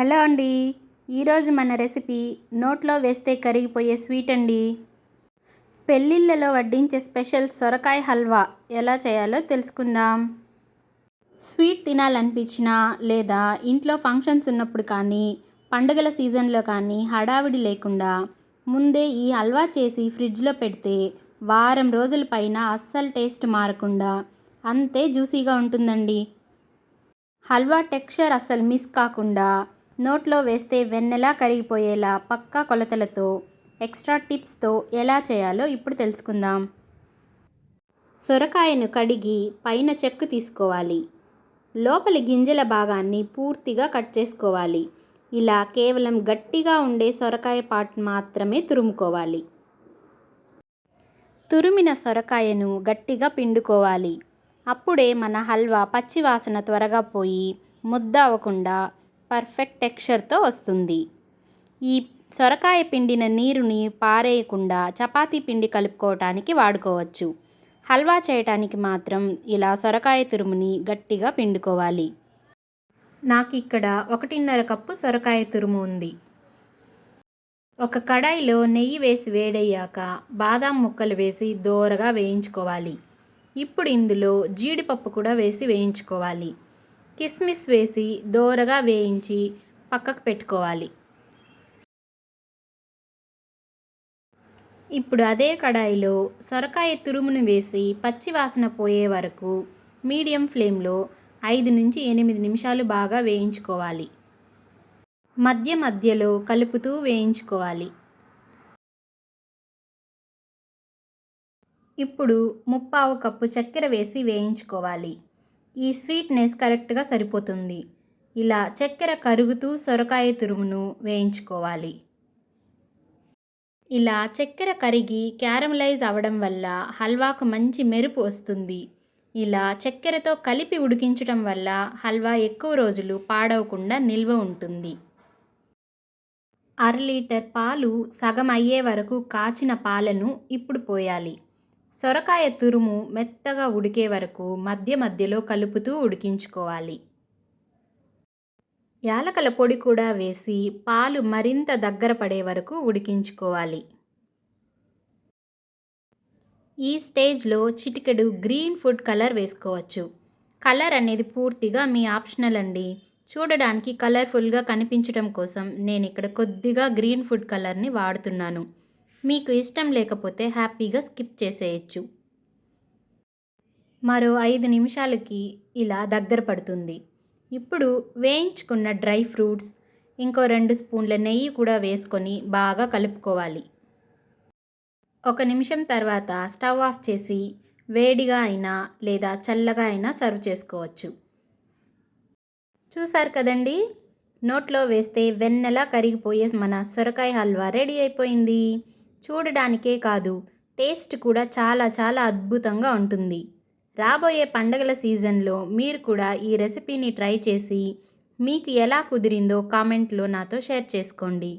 Hello అండి. ఈరోజు మన రెసిపీ నోట్లో వేస్తే కరిగిపోయే స్వీట్ అండి. పెళ్ళిళ్ళలో వడ్డించే స్పెషల్ సొరకాయ హల్వా ఎలా చేయాలో తెలుసుకుందాం. స్వీట్ తినాలనిపించినా లేదా ఇంట్లో ఫంక్షన్స్ ఉన్నప్పుడు కానీ, పండుగల సీజన్లో కానీ హడావిడి లేకుండా ముందే ఈ హల్వా చేసి ఫ్రిడ్జ్లో పెడితే వారం రోజుల పైన అస్సలు టేస్ట్ మారకుండా అంతే జ్యూసీగా ఉంటుందండి. హల్వా టెక్స్చర్ అస్సలు మిస్ కాకుండా నోట్లో వేస్తే వెన్నెలా కరిగిపోయేలా పక్కా కొలతలతో ఎక్స్ట్రా టిప్స్తో ఎలా చేయాలో ఇప్పుడు తెలుసుకుందాం. సొరకాయను కడిగి పైన చెక్కు తీసుకోవాలి. లోపలి గింజల భాగాన్ని పూర్తిగా కట్ చేసుకోవాలి. ఇలా కేవలం గట్టిగా ఉండే సొరకాయ పార్ట్ మాత్రమే తురుముకోవాలి. తురిమిన సొరకాయను గట్టిగా పిండుకోవాలి. అప్పుడే మన హల్వా పచ్చివాసన త్వరగా పోయి ముద్ద అవ్వకుండా పర్ఫెక్ట్ టెక్స్చర్తో వస్తుంది. ఈ సొరకాయ పిండిన నీరుని పారేయకుండా చపాతీ పిండి కలుపుకోవటానికి వాడుకోవచ్చు. హల్వా చేయటానికి మాత్రం ఇలా సొరకాయ తురుముని గట్టిగా పిండుకోవాలి. నాకు ఇక్కడ 1.5 కప్పు సొరకాయ తురుము ఉంది. ఒక కడాయిలో నెయ్యి వేసి వేడయ్యాక బాదాం ముక్కలు వేసి దోరగా వేయించుకోవాలి. ఇప్పుడు ఇందులో జీడిపప్పు కూడా వేసి వేయించుకోవాలి. కిస్మిస్ వేసి దోరగా వేయించి పక్కకు పెట్టుకోవాలి. ఇప్పుడు అదే కడాయిలో సొరకాయ తురుమును వేసి పచ్చి వాసన పోయే వరకు మీడియం ఫ్లేమ్లో 5 నుంచి 8 నిమిషాలు బాగా వేయించుకోవాలి. మధ్య మధ్యలో కలుపుతూ వేయించుకోవాలి. ఇప్పుడు 1/4 కప్పు చక్కెర వేసి వేయించుకోవాలి. ఈ స్వీట్నెస్ కరెక్ట్గా సరిపోతుంది. ఇలా చక్కెర కరుగుతూ సొరకాయ తురుమును వేయించుకోవాలి. ఇలా చక్కెర కరిగి క్యారమలైజ్ అవ్వడం వల్ల హల్వాకు మంచి మెరుపు వస్తుంది. ఇలా చక్కెరతో కలిపి ఉడికించడం వల్ల హల్వా ఎక్కువ రోజులు పాడవకుండా నిల్వ ఉంటుంది. 1/2 లీటర్ పాలు సగం అయ్యే వరకు కాచిన పాలను ఇప్పుడు పోయాలి. సొరకాయ తురుము మెత్తగా ఉడికే వరకు మధ్య మధ్యలో కలుపుతూ ఉడికించుకోవాలి. యాలకుల పొడి కూడా వేసి పాలు మరింత దగ్గర పడే వరకు ఉడికించుకోవాలి. ఈ స్టేజ్లో చిటికెడు గ్రీన్ ఫుడ్ కలర్ వేసుకోవచ్చు. కలర్ అనేది పూర్తిగా మీ ఆప్షనల్ అండి. చూడడానికి కలర్ఫుల్గా కనిపించడం కోసం నేను ఇక్కడ కొద్దిగా గ్రీన్ ఫుడ్ కలర్ని వాడుతున్నాను. మీకు ఇష్టం లేకపోతే హ్యాపీగా స్కిప్ చేసేయచ్చు. మరో 5 నిమిషాలకి ఇలా దగ్గర పడుతుంది. ఇప్పుడు వేయించుకున్న డ్రై ఫ్రూట్స్, ఇంకో 2 స్పూన్ల నెయ్యి కూడా వేసుకొని బాగా కలుపుకోవాలి. 1 నిమిషం తర్వాత స్టవ్ ఆఫ్ చేసి వేడిగా అయినా లేదా చల్లగా అయినా సర్వ్ చేసుకోవచ్చు. చూసారు కదండి, నోట్లో వేస్తే వెన్నెలా కరిగిపోయే మన సొరకాయ హల్వా రెడీ అయిపోయింది. చూడడానికే కాదు, టేస్ట్ కూడా చాలా చాలా అద్భుతంగా ఉంటుంది. రాబోయే పండగల సీజన్లో మీరు కూడా ఈ రెసిపీని ట్రై చేసి మీకు ఎలా కుదిరిందో కామెంట్లో నాతో షేర్ చేసుకోండి.